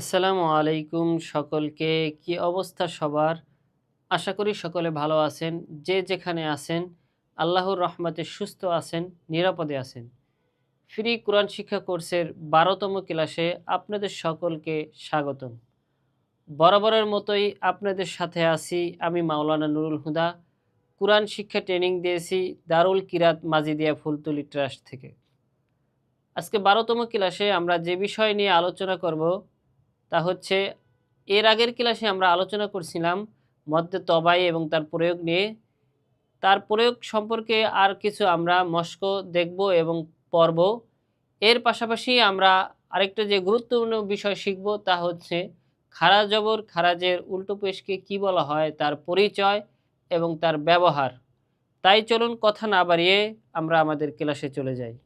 আসসালামু আলাইকুম সকলকে। কি অবস্থা সবার? আশা করি সকলে ভালো আছেন। যে যেখানে আছেন আল্লাহর রহমতে সুস্থ আছেন, নিরাপদে আছেন। ফ্রি কোরআন শিক্ষা কোর্সের ১২তম ক্লাসে আপনাদের সকলকে স্বাগতম। বরাবরের মতোই আপনাদের সাথে আছি আমি মাওলানা নুরুল হুদা। কোরআন শিক্ষা ট্রেনিং দিয়েছি দারুল কিরাত মাজিদিয়া ফুলতলি ট্রাস্ট থেকে। আজকে ১২তম ক্লাসে আমরা যে বিষয় নিয়ে আলোচনা করব তা হচ্ছে, এর আগের ক্লাসে আমরা আলোচনা করছিলাম মদ্দে তবাই এবং তার প্রয়োগ নিয়ে। তার প্রয়োগ সম্পর্কে আর কিছু আমরা মস্ক দেখব এবং পড়ব। এর পাশাপাশি আমরা আরেকটা যে গুরুত্বপূর্ণ বিষয় শিখব তা হচ্ছে খারা জবর খারাজের উল্টো পেশকে কি বলা হয়, তার পরিচয় এবং তার ব্যবহার। তাই চলুন কথা না বাড়িয়ে আমরা আমাদের ক্লাসে চলে যাই।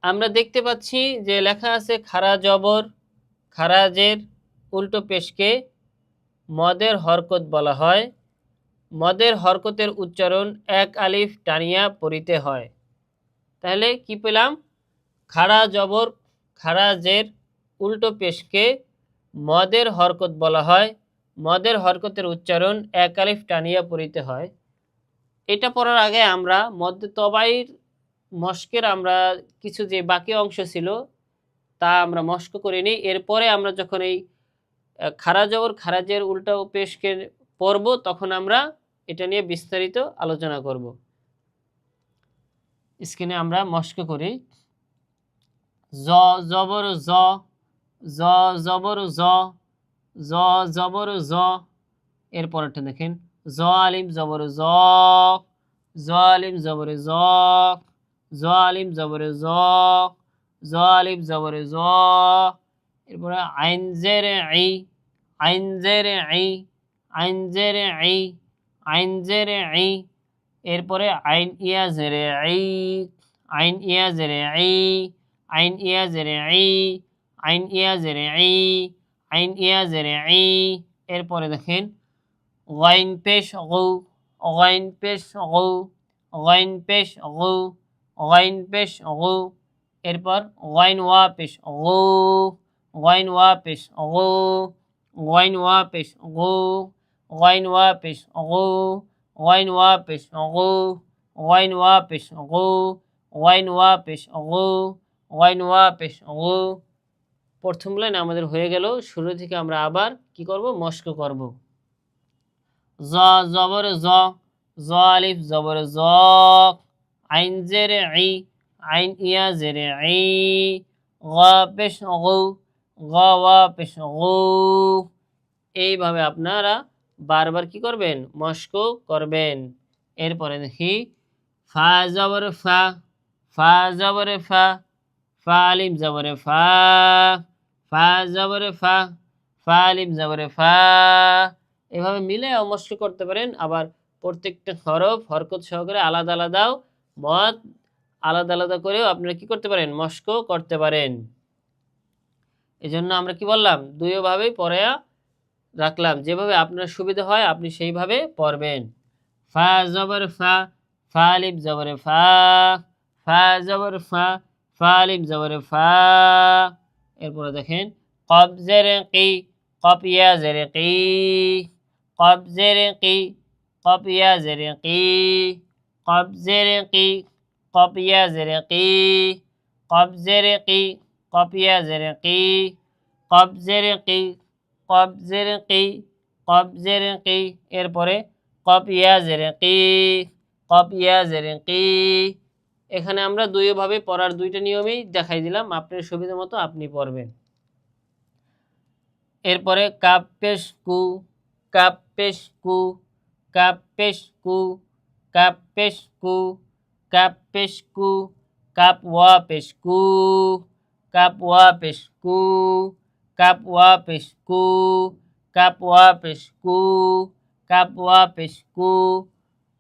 আমরা দেখতে পাচ্ছি যে লেখা আছে খারা জবর খারাজের উল্টো পেশকে মদের হরকত বলা হয়। মদের হরকতের উচ্চারণ এক আলিফ টানিয়া পড়িতে হয়। তাহলে কি পেলাম? খারা জবর খারাজের উল্টো পেশকে মদের হরকত বলা হয়। মদের হরকতের উচ্চারণ এক আলিফ টানিয়া পড়িতে হয়। এটা পড়ার আগে আমরা মদ্দে তবাইর মস্কের আমরা কিছু যে বাকি অংশ ছিল তা আমরা মস্ক করে নিই। এরপরে আমরা যখন এই খারা জবর খারাজের উল্টা পেশকে পড়ব তখন আমরা এটা নিয়ে বিস্তারিত আলোচনা করব। স্ক্রিনে আমরা মস্ক করি। জ জবর জ, জ জবর জ, জ জবর জ। এরপরটা দেখেন জ আলিম জবর জ, জ আলিম জবর জ, জ আলিম জবর জ, জ আলিম জবর জ। এরপরে আইন জের ই, আইন জের ই, আইন জের ই, আইন জের ই। এরপরে আইন ইয়া জেরে ই, আইন ইয়া জেরে ই, আইন ইয়া জেরে ই, আইন ইয়া জেরে ই, আইন ইয়া জেরে ই। এরপরে দেখেন গাইন পেশ গৌ, গাইন পেশ গৌ, গাইন পেশ গৌ, গাইন পেশ গৌ। এরপর গাইন ওয়া পেশ গৌ, গাইন ওয়া পেশ গৌ, গাইন ওয়া পেশ গৌ, গাইন ওয়া পেশ গৌ, গাইন ওয়া পেশ গৌ, গাইন ওয়া পেশ গৌ, গাইন ওয়া পেশ গৌ, গাইন ওয়া পেশ গৌ। প্রথম লাইন আমাদের হয়ে গেল। শুরু থেকে আমরা আবার কি করব? মস্ক করব। জ জবর জ, জ আলিফ জবর জ, আইন জেরে ই, আইন ইয়া জেরে ই, গ পেশ গৌ, গ ওয়া পেশ গৌ। এইভাবে আপনারা বারবার কি করবেন? মস্ক করবেন। এরপরে দেখি ফা জবর ফা, ফা জবর ফা, ফা আলিফ জবর ফা, ফা জবর ফা, ফা আলিফ জবর ফা। এভাবে মিলে মস্ক করতে পারেন। আবার প্রত্যেকটা হরফ হরকত সহকারে আলাদা আলাদাও মদ আলাদা আলাদা করেও আপনারা কি করতে পারেন? মস্ক করতে পারেন। এজন্য আমরা কি বললাম? দুইভাবেই পড়া রাখলাম। যেভাবে আপনার সুবিধা হয় আপনি সেইভাবে পড়বেন। ফা জবর ফা, ফা আলিফ জবর ফা, ফা জবর ফা, ফা আলিফ জবর ফা। এরপরে দেখেন কব জেরে কি, কব ইয়া জেরে কি, কব জেরে কি, কব ইয়া জেরে কি, কব জেরে কি, কব ইয়া জেরে কি, কব জেরে কি, কব ইয়া জেরে কি, কব জেরে কি, কব জেরে কি, কব জেরে কি। এরপরে কব ইয়া জেরে কি, কব ইয়া জেরে কি। এখানে আমরা দুইভাবে পড়ার দুইটা নিয়মই দেখাই দিলাম। আপনার সুবিধা মতো আপনি পড়বেন। এরপরে কাপ পেশ কু, কাপ পেশ কু, কাপ পেশ কু, কাপ পেশ কু, কাপ পেশ কু, কাপ ওয়া পেশ কু, কাপ ওয়া পেশ কু, কাপ ওয়া পেশ কু, কাপ ওয়া পেশ কু, কাপ ওয়া পেশ কু।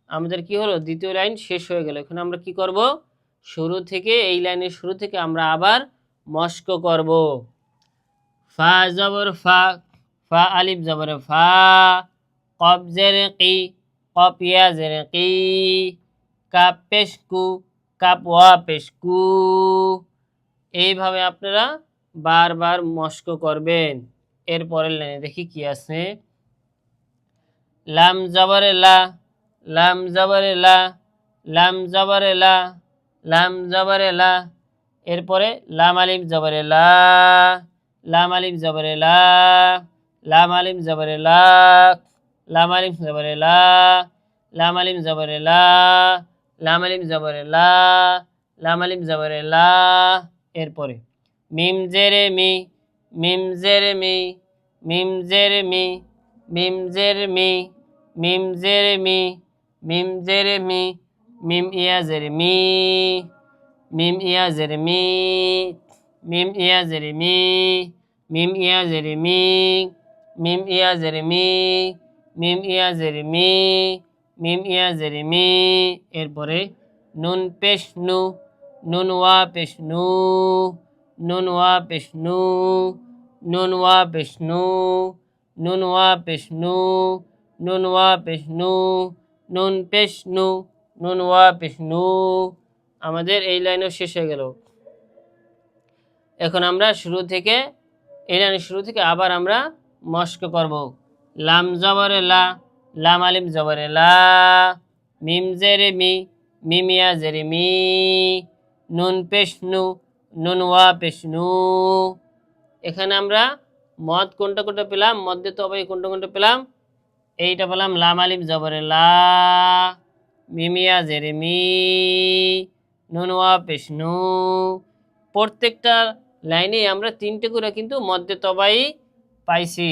আমাদের কি হলো? দ্বিতীয় লাইন শেষ হয়ে গেল। এখন আমরা কি করব? শুরু থেকে এই লাইনের শুরু থেকে আমরা আবার মস্ক করব। ফা জবর ফা, ফা আলিফ জবর ফা, কব জেরে কি, কব ইয়া জেরে কি, কাপ পেশ কু, কাপ ওয়া পেশ কু। এইভাবে আপনারা বারবার মস্ক করবেন। এরপরের লাইনে দেখি কি আছে। লাম জবরে লা, লাম জবরে লা, লাম জবরে লা, লাম জবরে লা। এরপরে লাম আলিফ জবরে লা, লাম আলিফ জবরে লা, লাম আলিফ জবরে লা, লাম আলিফ জবরে লা, লাম আলিফ জবরে লা, লাম আলিফ জবরে লা, লাম আলিফ জবরে লা। এরপরে মিম জেরে মি, মিম জেরে মি, মিম জেরে মি, মিম জেরে মি, মিম জেরে মি, মিম জেরে মি, মিম ইয়া জেরে মি, মিম ইয়া জেরে মি, মিম ইয়া জেরে মি, মিম ইয়া জেরে মি, মিম ইয়া জেরে মি, মিম ইয়া জেরে মি, মিম ইয়া জেরে মি। এরপরে নুন পেশ নু, নুন ওয়া পেশ নু, নুন ওয়া পেশ নু, নুন ওয়া পেশ নু, নুন ওয়া পেশ নু, নুন ওয়া পেশ নু, নুন পেশ নু, নুন ওয়া পেশ নু। আমাদের এই লাইনও শেষ হয়ে গেল। এখন আমরা এই লাইনের শুরু থেকে আবার আমরা মস্ক করব। লাম জবরে লা, লাম আলিফ জবরে লা, মিম জেরে মি, মিম ইয়া জেরে মি, নুন পেশ নু, নুন ওয়া পেশ নু। এখানে আমরা মদ কোনটা কোনটা পেলাম, মধ্যে তবে কোনটা কোনটা পেলাম, এইটা পেলাম লাম আলিফ জবরে লা, মিম ইয়া জেরে মি, নুন ওয়া পেশ নু। প্রত্যেকটা লাইনে আমরা তিনটে করে কিন্তু মধ্যে তবাই পাইছি।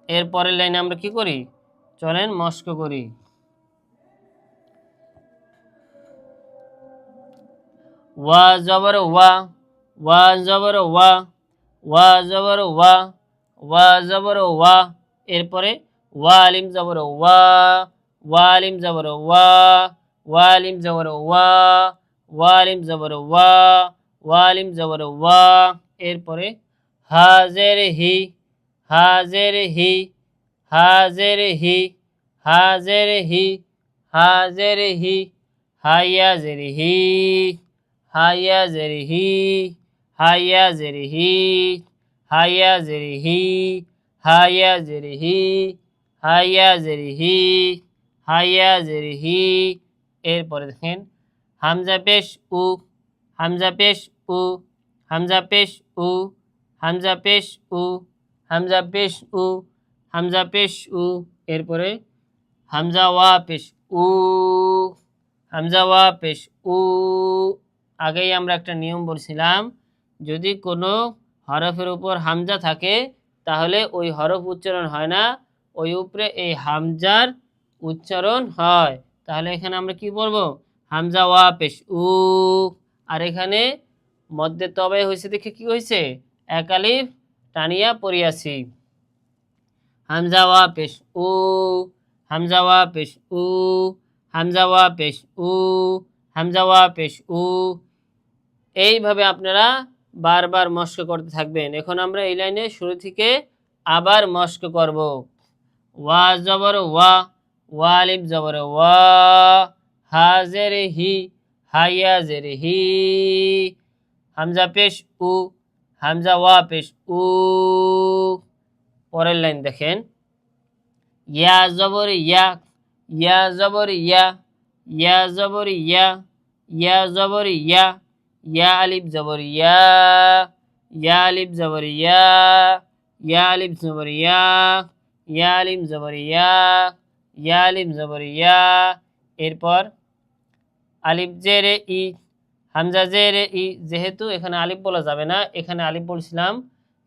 এরপরের লাইনে আমরা কি করি, চলেন মস্ক করি। ওয়া জবর ওয়া, ওয়া জবর ওয়া, ওয়া জবর ওয়া, ওয়া জবর ওয়া। এরপরে ওয়া আলিম জবর ওয়া, ওয়া আলিম জবর ওয়া, ওয়া আলিম জবর ওয়া, ওয়া আলিম জবর ওয়া, ওয়া আলিম জবর ওয়া। এরপরে হাজের হি, হাজের হি, হাজের হি, হাজের হি, হাজের হি, হাইয়া জের হি, হাইয়া জের হি, হাইয়া জের হি, হাইয়া জের হি, হাইয়া জের হি, হাইয়া জের হি, হাইয়া জের হি। এরপরে দেখেন হামজা পেশ উ, হামজা পেশ উ, হামজা পেশ উ, হামজা পেশ উ, হামজা পেশ উ, হামজা পেশ উ। এরপরে হামজা ওয়া পেশ উ, হামজা ওয়া পেশ উ। আগেই আমরা একটা নিয়ম বলছিলাম, যদি কোনো হরফের উপর হামজা থাকে তাহলে ওই হরফ উচ্চারণ হয় না, ওই উপরে এই হামজার উচ্চারণ হয়। তাহলে এখানে আমরা কি বলব, হামজা ওয়া পেশ উ। আর এখানে মধ্যে তবে হয়েছে দেখে কি হয়েছে, এক আলিফ টানিয়া পড়িয়াছি। হামজা ওয়া পেশ উ, হামজা ওয়া পেশ উ, হামজা ওয়া পেশ উ, হামজা ওয়া পেশ উ। এইভাবে আপনারা বারবার মস্ক করতে থাকবেন। এখন আমরা এই লাইনে শুরু থেকে আবার মস্ক করব। ওয়া জবর ওয়া, ওয়া আলিফ জবর ওয়া, হাজের হি, হাইয়া জের হি, হামজা পেশ উ, হামজা ওয়া পেশ উ। পরের লাইন দেখেন ইয়া জবর ইয়া, ইয়া জবর ইয়া, ইয়া জবর ইয়া, ইয়া জবর ইয়া, ইয়া আলিফ জবর ইয়া, ইয়া আলিফ জবর ইয়া, ইয়া আলিফ জবর ইয়া, ইয়া আলিফ জবর ইয়া, ইয়া আলিফ জবর ইয়া। এরপর আলিফ জেরে ই, হামজা জেরে ই। যেহেতু এখানে আলিফ বলা যাবে না, এখানে আলিফ বলছিলাম,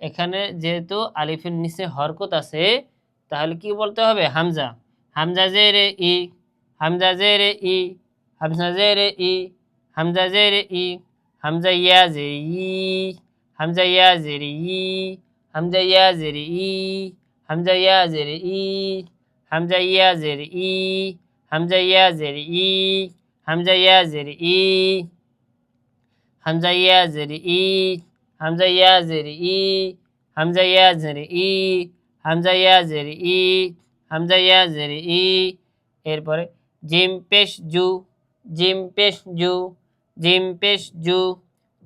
এখানে যেহেতু আলিফের নিচে হরকত আছে তাহলে কি বলতে হবে, হামজা। হামজা জেরে ই, হামজা জেরে ই, হামজা জেরে ই, হামজা জেরে ই, হামজা ইয়া জেরে ই, হামজা ইয়া জেরে ই, হামজা ইয়া জেরে ই, হামজা ইয়া জেরে ই, হামজা ইয়া জেরে ই, হামজা ইয়া জেরে ই, হামজা ইয়া জেরে ই, হামজা ইয়া জেরে ই, হামজা ইয়া জেরে ই, হামজা ইয়া জেরে ই, হামজা ইয়া জেরে ই, হামজা ইয়া জেরে ই। এরপরে জিম পেশ জু, জিম পেশ জু, জিম পেশ জু,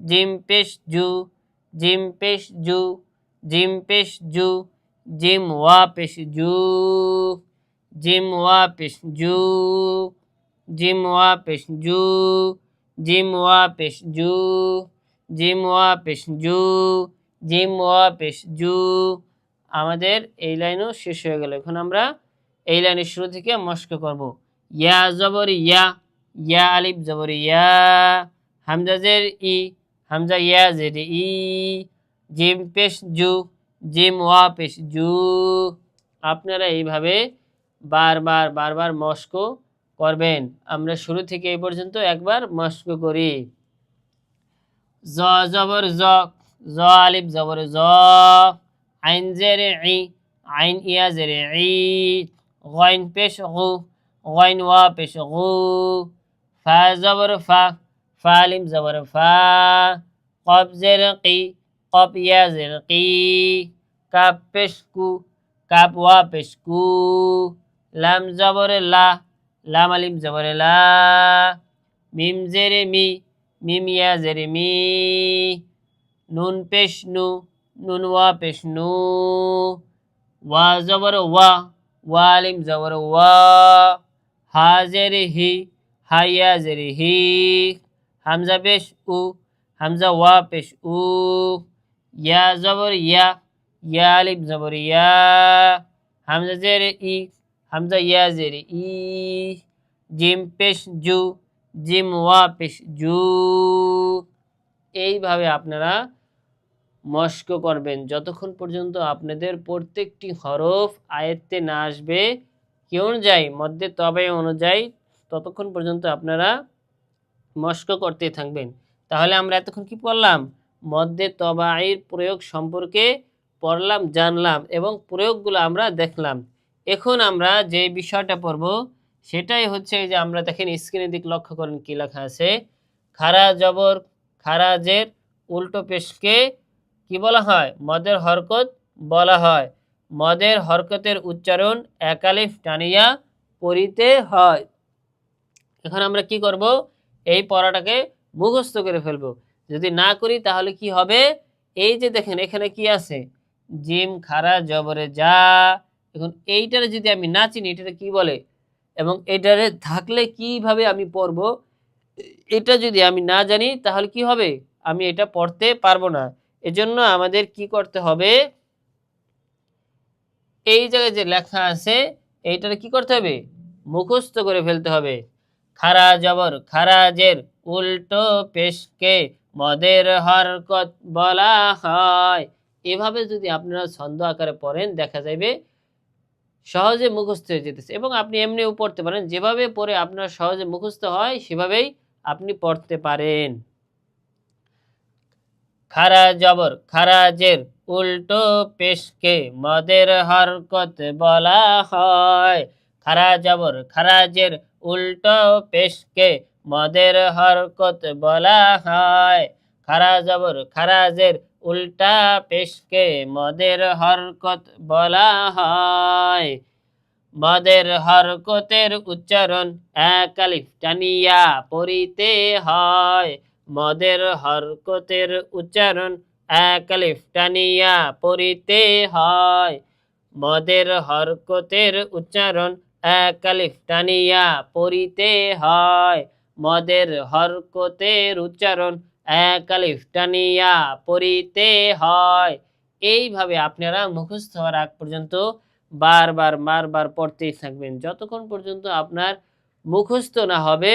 জিম পেশ জু, জিম পেশ জু, জিম পেশ জু, জিম ওয়া পেশ জু, জিম ওয়া পেশ জু, জিম ওয়া পেশ জু, জিম ওয়া পেশ জু, জিম ওয়া পেশ জু, জিম ওয়া পেশ জু। আমাদের এই লাইনও শেষ হয়ে গেল। এখন আমরা এই লাইনের শুরু থেকে মস্ক করব। ইয়া জবর ইয়া, ইয়া আলিফ জবর ইয়া, হামজা জের ই, হামজা ইয়া জের ই, জিম পেশ জু, জিম ওয়া পেশ জু। আপনারা এইভাবে বারবার বারবার মস্ক করবেন। আমরা শুরু থেকে এই পর্যন্ত একবার মস্ক করি। জ জবর জ, জ আলিফ জবর জ, আইন জের ই, আইন ইয়া জের ই, গইন পেশ গু, গইন ওয়া পেশ গু, ফা জবর ফা, ফা আলিফ জবর ফা, কফ জের কি, কফ ইয়া জের কি, কাপ পেশ কু, কাপ ওয়া পেশ কু, লাম জবর লা, লাম আলিফ জবর লা, মিম জের মি, মিম ইয়া জের মি, নুন পেশ নু, নুন ওয়া পেশ নু, ওয়া জবর ওয়া, ওয়া আলিফ জবর ওয়া, হা জের হি, হা ইয়া জের হি, হামজা পেশ উ, হামজা ওয়া পেশ উ, ইয়া জবর ইয়া, ইয়া আলিফ জবর ইয়া, হামজা জের ই, হামজা ইয়া জের ই, জিম পেশ জু, জিম ওয়া পেশ জু। এইভাবে আপনারা মস্ক করবেন যতক্ষণ পর্যন্ত আপনাদের প্রত্যেকটি হরফ আয়ত্তে না আসবে কি অনুযায়ী, মধ্যে তবে অনুযায়ী, ততক্ষণ পর্যন্ত আপনারা মস্ক করতে থাকবেন। তাহলে আমরা এতক্ষণ কি পড়লাম? মধ্যে তবাইর প্রয়োগ সম্পর্কে পড়লাম, জানলাম এবং প্রয়োগগুলো আমরা দেখলাম। এখন আমরা যে বিষয়টা পড়ব সেটাই হচ্ছে এই যে আমরা দেখেন স্ক্রিনের দিক লক্ষ্য করেন কি লেখা আছে। খারা জবর খারাজের উল্টো পেশকে কি বলা হয়? মদের হরকত বলা হয়। মদের হরকতের উচ্চারণ এক আলিফ টানিয়া পড়িতে হয়। এখন আমরা কি করব? এই পড়াটাকে মুখস্থ করে ফেলব। যদি না করি তাহলে কি হবে? এই যে দেখেন এখানে কি আছে? জিম খারা জবরে যা। এখন এইটারে যদি আমি না চিনি এটারে কি বলে এবং এটারে থাকলে কিভাবে আমি পড়ব, এটা যদি আমি না জানি তাহলে কি হবে? আমি এটা পড়তে পারবো না। এজন্য আমাদের কি করতে হবে? এই জায়গায় যে লেখা আছে এইটারে কি করতে হবে? মুখস্থ করে ফেলতে হবে। খারা জবর খারাজের উল্টো পেশকে মদের হরকত বলা হয়। এভাবে যদি আপনারা ছন্দ আকারে পড়েন দেখা যাবে সহজে মুখস্থ হয়ে যেতেছে এবং আপনি এমনিও পড়তে পারেন। যেভাবে পড়ে আপনার সহজে মুখস্থ হয় সেভাবেই আপনি পড়তে পারেন। খারা জবর খারাজের উল্টো পেশকে মদের হরকত বলা হয়। খারা জবর খারাজের উল্টো পেশকে মদের হরকত বলা হয়। খারা জবর খারাজের উল্টা পেশকে মদের হরকত বলা হয়। মদের হরকতের উচ্চারণ এক আলিফ টানিয়া পড়িতে হয়। মদের হরকতের উচ্চারণ এক আলিফ টানিয়া পড়িতে হয়। মদের হরকতের উচ্চারণ এক আলিফ টানিয়া পড়িতে হয়। মদের হরকতের উচ্চারণ এক আলিফ টানিয়া পড়িতে হয়। এইভাবে আপনারা মুখস্থ হওয়ার আগ পর্যন্ত বারবার বারবার পড়তেই থাকবেন যতক্ষণ পর্যন্ত আপনার মুখস্থ না হবে।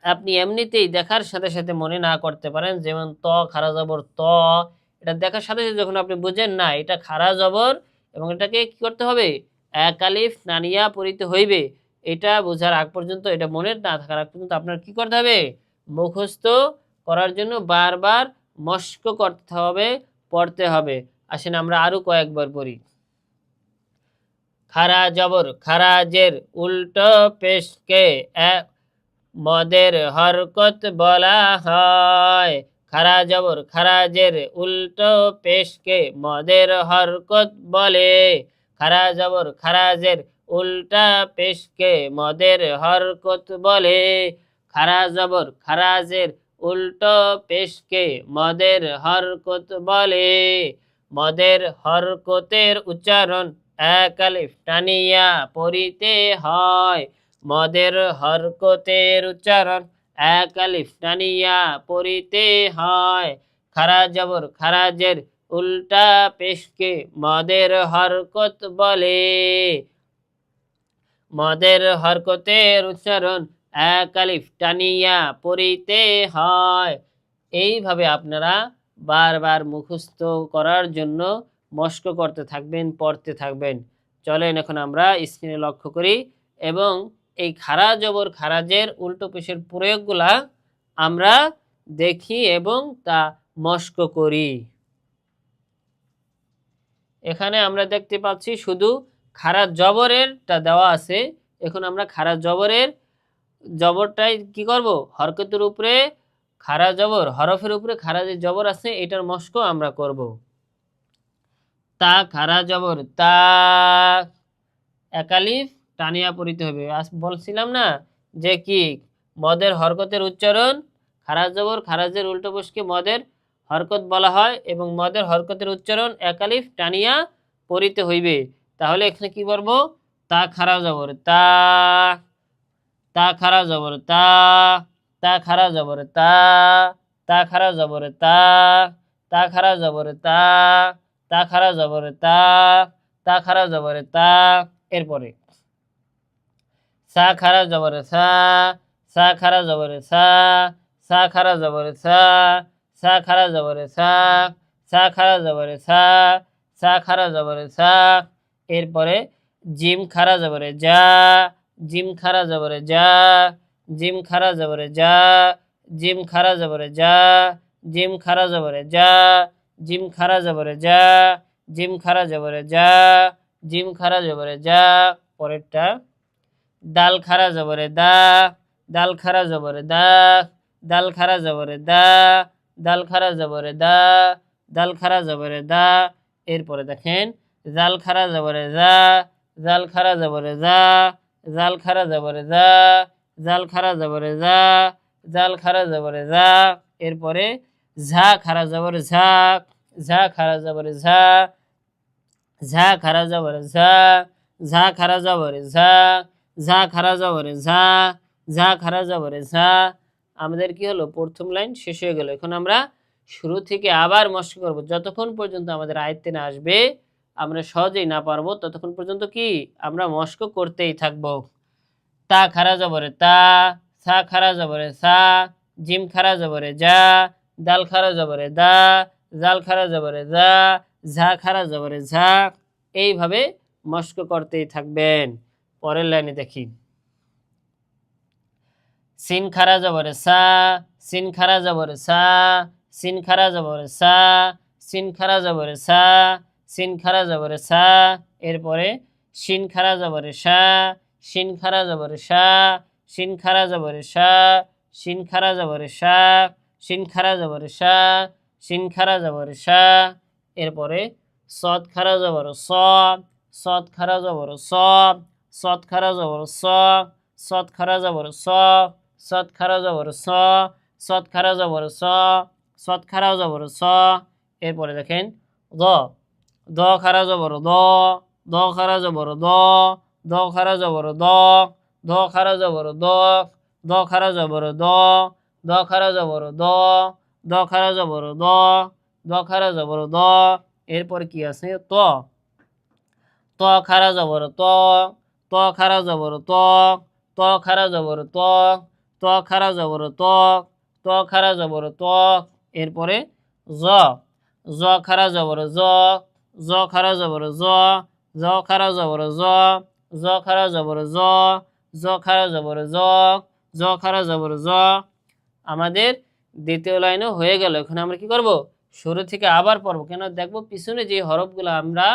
আপনি এমনিতেই দেখার সাথে সাথে মনে না করতে পারেন, যেমন ত খারা জবর ত, এটা দেখার সাথে সাথে যখন আপনি বুঝেন না এটা খারা জবর এবং এটাকে কি করতে হবে? এক আলিফ নানিয়া পড়িতে হইবে, এটা বোঝার আগ পর্যন্ত, এটা মনে না থাকার আগ পর্যন্ত আপনার কি করতে হবে? মুখস্থ করার জন্য বারবার মস্ক করতে হবে, পড়তে হবে। আসেন আমরা আরো কয়েকবার পড়ি। খারা জবর খারাজের উল্টো পেশকে মদের হরকত বলা হয়। খারা জবর খারাজের উল্টো পেশকে মদের হরকত বলে। খারা জবর খারাজের উল্টা পেশকে মদের হরকত বলে। খারা জবর খারাজের উল্টো পেশকে মদের হরকত বলে। মদের হরকতের উচ্চারণ এক আলিফ টানিয়া পড়িতে হয়। মদের হরকতের উচ্চারণ এক আলিফ টানিয়া পড়িতে হয়। খারা জবর খারাজের উল্টা পেশকে মদের হরকত বলে। মদের হরকতের উচ্চারণ এক আলিফ টানিয়া পড়িতে হয়। এইভাবে আপনারা বারবার মুখস্থ করার জন্য মস্ক করতে থাকবেন, পড়তে থাকবেন। চলেন এখন আমরা স্ক্রিনে লক্ষ্য করি এবং এই খারা জবর খারাজের উল্টো পেশের প্রয়োগগুলা আমরা দেখি এবং তা মস্ক করি। এখানে আমরা দেখতে পাচ্ছি শুধু খারা জবরেরটা দেওয়া আছে। এখন আমরা খারা জবরটাই কি করব, হরকতের উপরে খারা জবর, হরফের উপরে খারা যে জবর আছে এটার মস্ক আমরা করব। তা খারা জবর তা, একালিফ টানিয়া পড়িতে হবে। বলছিলাম না যে কি মদের হরকতের উচ্চারণ খারা জবর খারাজের উল্টো পেশকে মদের হরকত বলা হয় এবং মদের হরকতের উচ্চারণ একালিফ টানিয়া পড়িতে হইবে। তাহলে এখানে কি করব, তা খারা জবর তা, তা খারা জবর তা, তা খারা জবর তা, তা খারা জবর তা, তা খারা জবর তা, তা খারা জবর তা, তা খারা জবর তা। এরপরে সা খারা জবর সা, সা খারা জবর সা, সা খারা জবর সা, সা খারা জবর সা, সা খারা জবর সা, সা খারা জবর সা। এরপরে জিম খারা জবরে যা, জিম খারা জবরে যা, জিম খারা জবরে যা, জিম খারা জবরে যা, জিম খারা জবরে যা, জিম খারা জবরে যা, জিম খারা জবরে যা, জিম খারা জবরে যা। পরেরটা দাল খারা জবরে দা, দাল খারা জবরে দা, দাল খারা জবরে দা, দাল খারা জবরে দা, দাল খারা জবরে দা। এরপরে দেখেন জাল খারা জবরে যা, জাল খারা জবরে যা, জাল খারা জবরে যা, জাল খারা জবরে যা, জাল খারা জবরে যা। এরপরে ঝা খারা জবর ঝা, ঝা খারা জবরে ঝা, ঝা খারা জবরে ঝা, ঝা খারা জবরে ঝা, ঝা খারা জবরে ঝা, ঝা খারা জবরে ঝা। আমাদের কি হলো, প্রথম লাইন শেষ হয়ে গেল। এখন আমরা শুরু থেকে আবার মস্ক করব। যতক্ষণ পর্যন্ত আমাদের আয়ত্তে না আসবে, আমরা সহজেই না পারবো, ততক্ষণ পর্যন্ত কি আমরা মস্ক করতেই থাকব। তা খারা জবরে তা, সা খারা জবরে সা, জিম খারা জবরে যা, দাল খারা জবরে দা, জাল খারা জবরে যা, ঝা খারা জবরে ঝা। এইভাবে মস্ক করতেই থাকবেন। পরের লাইনে দেখি সিন খারা জবরে সা, সিন খারা জবরে সা, সিন খারা জবরে সা, সিন খারা জবরে সা, সিন খারা জবরে সা। এরপরে শিন খারা জবরে সা, শিন খারা জবরে সা, শিন খারা জবরে সা, শিন খারা জবরে সা, শিন খারা জবরে সা, শিন খারা জবরে সা। এরপরে সদ খারা জবর স, সদ খারা জবর স, সদ খারা জবর স, সদ খারা জবর স, সদ খারা জবর স, সদ খারা জবর স, সদ খারা জবর স। এরপরে দেখেন দ, দ খারা জবর দ, দ খারা জবর দ, দ খারা জবর দ, দ খারা জবর দ, দ খারা জবর দ, দ খারা জবর দ, দ খারা জবর দ, দ খারা জবর দ। এরপর কি আছে ত, ত খারা জবর ত, ত খারা জবর ত, ত খারা জবর ত, ত খারা জবর ত, ত খারা জবর ত। এরপরে জ, জ খারা জবর জ, জ খারা জবর জ, জ খারা জবর জ, জ খারা জবর জ, জ খারা জবর জ, জ খারা জবর জ। আমাদের দ্বিতীয় লাইনও হয়ে গেল। এখন আমরা কি করব, শুরু থেকে আবার পড়বো। কেন দেখবো পিছনে যে হরফগুলো আমরা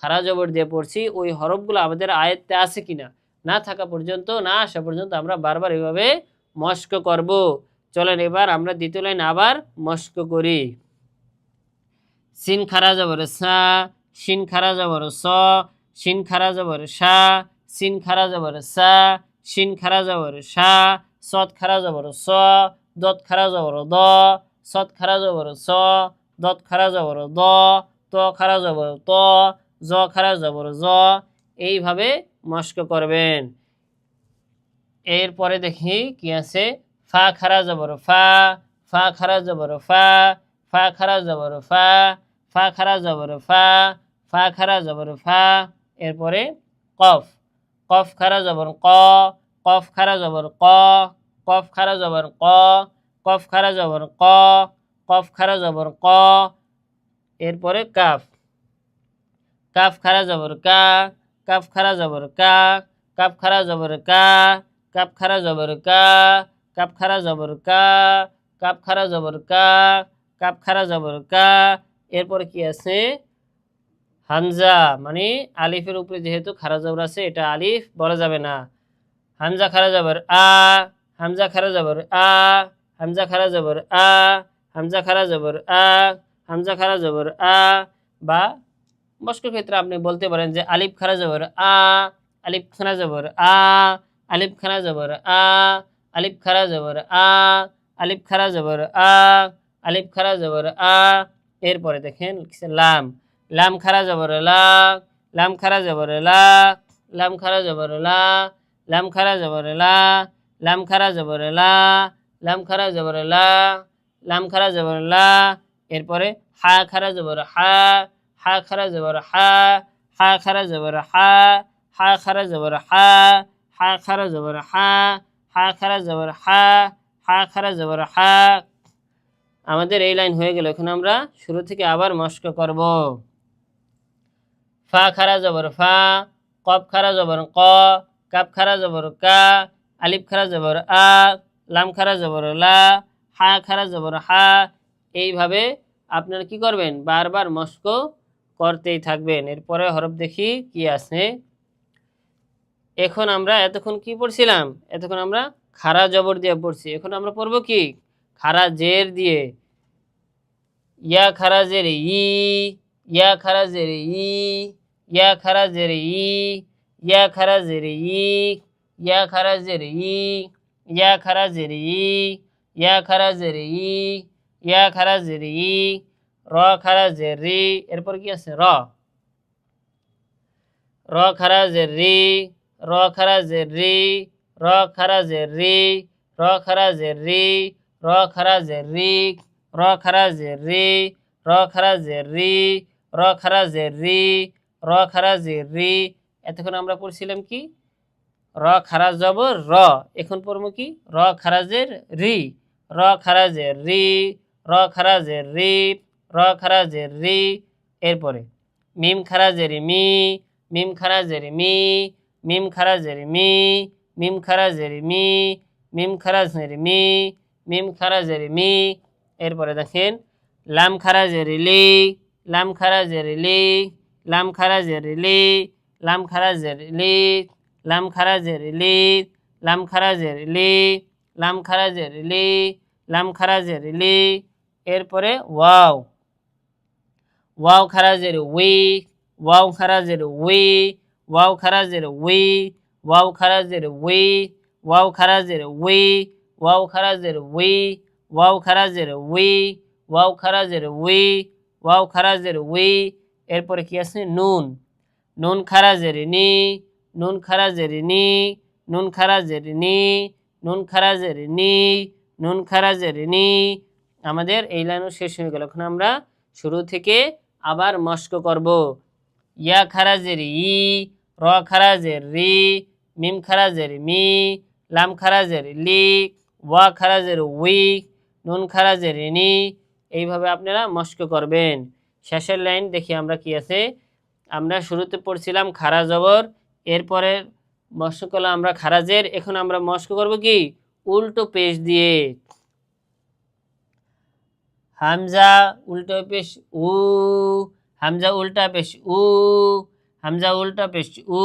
খারা জবর দিয়ে পড়ছি ওই হরফগুলো আমাদের আয়ত্তে আছে কিনা। না থাকা পর্যন্ত, না আসা পর্যন্ত আমরা বারবার এভাবে মস্ক করব। চলেন এবার আমরা দ্বিতীয় লাইন আবার মস্ক করি। সিন খারা জবর সা, শিন খারা জবর স, শিন খারা জবর সা, সিন খারা জবর সা, শিন খারা জবর সা, সদ খারা জবর স, দত খারা জবর দ, সদ খারা জবর স, দত খারা জবর দ, ত খারা জবর ত, জ খারা জবর জ। এইভাবে মস্ক করবেন। এরপরে দেখি কি আছে, ফা খারা জবর ফা, ফা খারা জবর ফা, ফা খারা জবর ফা, ফা খারা জবর ফা, ফা খারা জবর ফা। এরপরে কফ, কফ খারা জবর ক, কফ খারা জবর ক, কফ খারা জবর ক, কফ খারা জবর ক, কফ খারা জবর ক। এরপরে কাফ, কাফ খারা জবর কা, কাফ খারা জবর কা, কাফ খারা জবর কা, কাফ খারা জবর কা, কাফ খারা জবর কা, কাফ খারা জবর কা, কাফ খারা জবর কা। এরপরে কি আছে, হামজা, মানে আলিফের উপরে যেহেতু খারা জবর আছে এটা আলিফ বলা যাবে না। হামজা খারা জবর আ, হামজা খারা জবর আ, হামজা খারা জবর আ, হামজা খারা জবর আ, হামজা খারা জবর আ। বা মস্কের ক্ষেত্রে আপনি বলতে পারেন যে আলিফ খারা জবর আ, আলিফ খারা জবর আ, আলিফ খারা জবর আ, আলিফ খারা জবর আ, আলিফ খারা জবর আ, আলিফ খারা জবর আ। এরপরে দেখেন লাম, লাম খারা জবর লা, লাম খারা জবর লা, লাম খারা জবর লা, লাম খারা জবর লা, লাম খারা জবর লা, লাম খারা জবর লা, লাম খারা জবর লা। এরপরে হা খারা জবর হা, হা খারা জবর হা, হা খারা জবর হা, হা খারা জবর হা, হা খারা জবর হা, হা খারা জবর হা, হা খারা জবর হা। আমাদের এই লাইন হয়ে গেল। এখন আমরা শুরু থেকে আবার মস্ক করব। ফা খারা জবর ফা, কফ খারা জবর ক, কাফ খারা জবর কা, আলিফ খারা জবর আ, লাম খারা জবর লা, হা খারা জবর হা। এইভাবে আপনারা কি করবেন, বারবার মস্ক করতেই থাকবেন। এরপরে হরফ দেখি কি আছে। এখন আমরা এতক্ষণ কি পড়ছিলাম, এতক্ষণ আমরা খারা জবর দিয়ে পড়ছি। এখন আমরা পড়ব কি, খারা জের দিয়ে। ইয়া খারা জের ই, ইয়া খারা জের ই, ইয়া খারা জের ই, ইয়া খারা জের ই, ইয়া খারা জের ই, ইয়া খারা জের ই, ইয়া খারা জের ই, ইয়া খারা জের ই, র খারা জের রি। এরপর কি আছে র, র খারা জের রি, র খারা জের রি, র খারা জের রি, র খারা জের রি, র খারা জের রি, র খারা জের রি, র খারা জের রি, র খারা জের রি, র খারা জের রি। এতক্ষণ আমরা পড়ছিলাম কি, র খারা জবর র। এখন পড়ব কি, র খারা জের রি, র খারা জের রি, র খারা জের রি, র খারা জের রি। এরপরে মিম খারা জের মি, মিম খারা জের মি, মিম খারা জের মি, মিম খারা জের মি, মিম খারা জের মি, মিম খারা জের মি। এরপরে দেখেন লাম খারা জের লি, লাম খারা জের লি, লাম খারা জের লি, লাম খারা জের লি, লাম খারা জের লি, লাম খারা জের লি, লাম খারা জের লি, লাম খারা জের লি। এরপরে ওয়াও, ওয়াও খারা জের উই, ওয়াও খারা জের উই, ওয়াও খারা জের উই, ওয়াও খারা জের উই, ওয়াও খারা জের উই, ওয়াও খারা জের উই, ওয়াও খারা জের উই, ওয়াও খারা জের উই, ওয়াও খারা জের উই। এরপরে কি আছে নুন, নুন খারা জের নি, নুন খারা জের নি, নুন খারা জের নি, নুন খারা জের নি, নুন খারা জের নি। আমাদের এই লাইনও শেষ হয়ে গেল। এখন আমরা শুরু থেকে আবার মস্ক করব। ইয়া খারা জের ই, র খারা জের রি, মিম খারা জের মি, লাম খারা জের লি, ওয়া খারা জের উই, নুন খারা জের নি। এইভাবে আপনারা মস্ক করবেন। শেষের লাইন দেখি আমরা কি আছে। আমরা শুরুতে পড়ছিলাম খারা জবর, এরপরে মস্ক করলাম আমরা খারা জের। এখন আমরা মস্ক করব কি, উল্টো পেশ দিয়ে। হামজা উল্টো পেশ উ, হামজা উল্টা পেশ উ, হামজা উল্টা পেশ উ,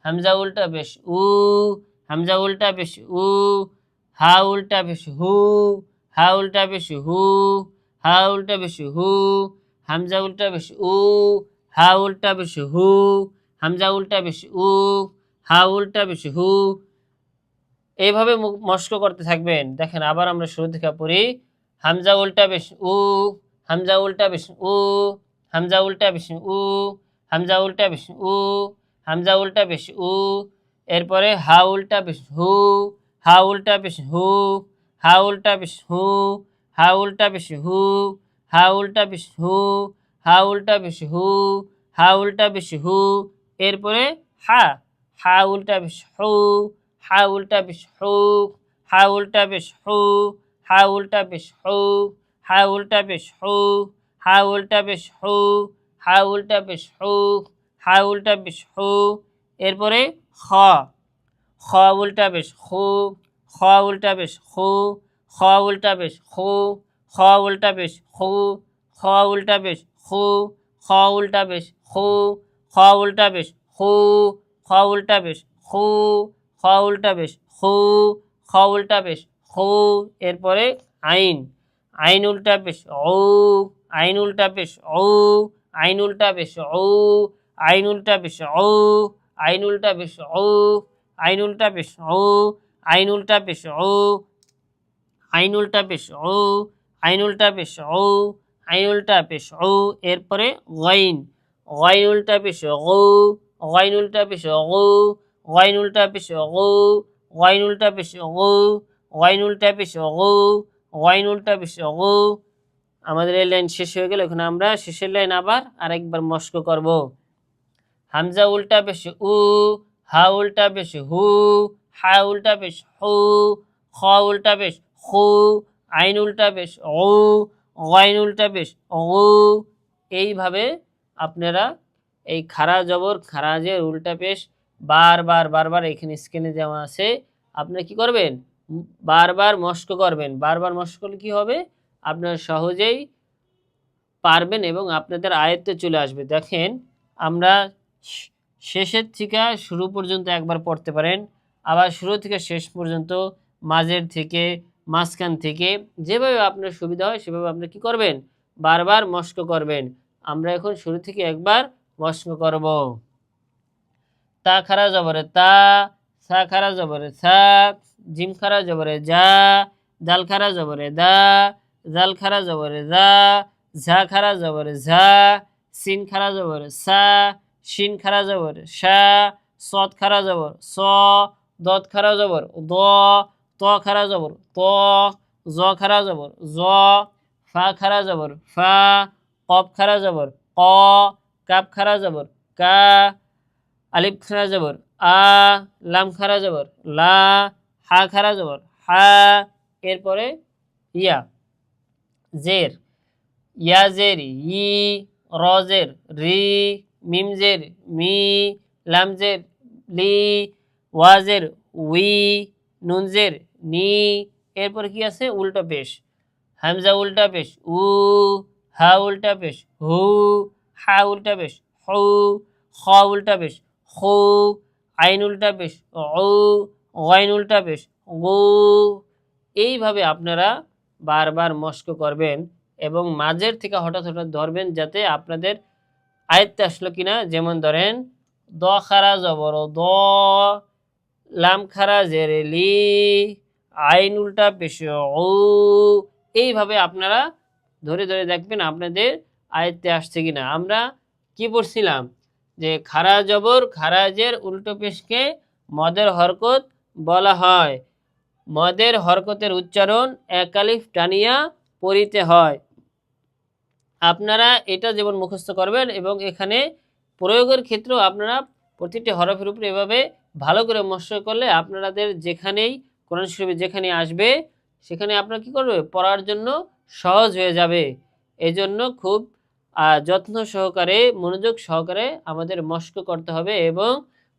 হামজা উল্টা পেশ উ, হামজা উল্টা পেশ উ, হা উল্টা পেশ হু, হা উল্টা পেশ হু, হা উল্টা পেশ হু, হামজা উল্টা পেশ উ, হা উল্টা পেশ হু, হামজা উল্টা পেশ উ, হা উল্টা পেশ হু। এইভাবে মস্ক করতে থাকবেন। দেখেন আবার আমরা শুরু থেকে পড়ি। হামজা উল্টা পেশ উ, হামজা উল্টা পেশ উ, হামজা উল্টা পেশ উ, হামজা উল্টা পেশ উ, হামজা উল্টা পেশ উ। এরপরে হা উল্টা পেশ হু, হা উল্টা পেশ হু, হা উল্টা পেশ হু, হা উল্টা পেশ হু, হা উল্টা পেশ হু, হা উল্টা পেশ হু, হা উল্টা পেশ হু। এরপরে হা, হা উল্টা পেশ হু, হা উল্টা পেশ হু, হা উল্টা পেশ হু, হা উল্টা পেশ হু, হা উল্টা পেশ হু, হা উল্টা পেশ হু, হা উল্টা পেশ হু, হা উল্টা পেশ হু। এরপরে খ, খ উল্টা পেশ খু, খ উল্টা পেশ খু, খ উল্টা পেশ খু, খ উল্টা পেশ খু, খ উল্টা পেশ খু, খ উল্টা পেশ খু, খ উল্টা পেশ খু, খ উল্টা পেশ খু, খ উল্টা পেশ খু, খ উল্টা পেশ খু। এরপরে আইন, আইন উল্টা পেশ ও, আইন উল্টা পেশ ও, আইন উল্টা পেশ ও, আইন উল্টা পেশ ও, আইন উল্টা পেশ ও, আইন উল্টা পেশ ও, আইন উল্টা পেশ ও, আইন উল্টা পেশ ও, আইন উল্টা পেশ ও, আইন উল্টা পেশ ও। এরপরে গাইন, গাইন উল্টা পেশ ও, গাইন উল্টা পেশ ও, গাইন উল্টা পেশ ও, গাইন উল্টা পেশ ও, গাইন উল্টা পেশ ও, গাইন উল্টা পেশ ও। আমাদের এই লাইন শেষ হয়ে গেল। এখন আমরা শেষের লাইন আবার আরেকবার মস্ক করব। হামজা উল্টা পেশ উ, হা উল্টা পেশ হু, হা উল্টা পেশ হু, খ উল্টা পেশ খু, আইন উল্টা পেশ ও, গাইন উল্টা পেশ ও। এইভাবে আপনারা এই খারা জবর খারাজের উল্টা পেশ বারবার বারবার এখানে স্ক্রিনে দেওয়া আছে, আপনারা কি করবেন বারবার মস্ক করবেন। বারবার মস্ক করলে কি হবে, আপনারা সহজেই পারবেন এবং আপনাদের আয়ত্তে চলে আসবে। দেখেন আমরা শেষের থেকে শুরু পর্যন্ত একবার পড়তে পারেন, আবার শুরু থেকে শেষ পর্যন্ত, মাঝের থেকে, মাঝখান থেকে, যেভাবে আপনার সুবিধা হয় সেভাবে আপনি কি করবেন বারবার মস্ক করবেন। আমরা এখন শুরু থেকে একবার মস্ক করব। তা খারা জবরে তা, সা খারা জবরে সা, জিম খারা জবরে যা, দাল খারা জবরে দা, জাল খারা জবরে দা, ঝা খারা জবরে ঝা, সিন খারা জবরে সা, শিন খারা জবর শা, সদ খারা জবর স, দত খারা জবর দ, ত খারা জবর ত, জ খারা জবর জ, ফা খারা জবর ফা, কফ খারা জবর ক, কাপ খারা জবর কা, আলিফ খারা জবর আ, লাম খারা জবর লা, হা খারা জবর হা। এরপরে ইয়া, জের, ইয়া জের ই, র জের রি, মিম জের মি, লাম জের লি, ওয়া জের উই, নুন জের নি। এরপর কি আছে উল্টো পেশ, হামজা উল্টা পেশ উ, হা উল্টা পেশ হু, হা উল্টা পেশ হু, খ উল্টা পেশ খু, আইন উল্টা পেশ উ, গাইন উল্টা পেশ গু। এইভাবে আপনারা বারবার মস্ক করবেন এবং মাঝের থেকে হঠাৎ হঠাৎ ধরবেন যাতে আপনাদের আয়ত্তে আসলো কিনা। যেমন ধরেন দ খারা জবর দ, লাম খারা জেরে লি, আইন উল্টা পেশ উ। এইভাবে আপনারা ধরে ধরে দেখবেন আপনাদের আয়ত্তে আসছে কিনা। আমরা কি পড়ছিলাম যে খারা জবর খারাজের উল্টো পেশকে মদের হরকত বলা হয়। মদের হরকতের উচ্চারণ এক আলিফ টানিয়া পড়িতে হয়। আপনারা এটা যেমন মুখস্থ করবেন এবং এখানে প্রয়োগের ক্ষেত্রেও আপনারা প্রতিটি হরফের উপরে এভাবে ভালো করে মস্ক করলে আপনাদের যেখানেই কোরআন শরীফে যেখানে আসবে সেখানে আপনারা কি করবে পড়ার জন্য সহজ হয়ে যাবে। এজন্য খুব যত্ন সহকারে মনোযোগ সহকারে আমাদের মস্ক করতে হবে এবং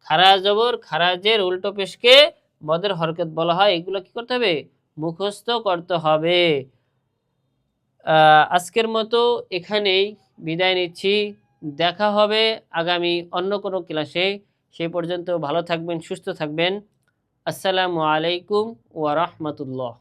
খারা জবর খারাজের উল্টো পেশকে মদের হরকত বলা হয়, এগুলো কি করতে হবে মুখস্থ করতে হবে। আজকের মতো এখানেই বিদায় নিচ্ছি। দেখা হবে আগামী অন্য কোনো ক্লাসে। সেই পর্যন্ত ভালো থাকবেন, সুস্থ থাকবেন। আসসালামু আলাইকুম ওয়া রাহমাতুল্লাহ।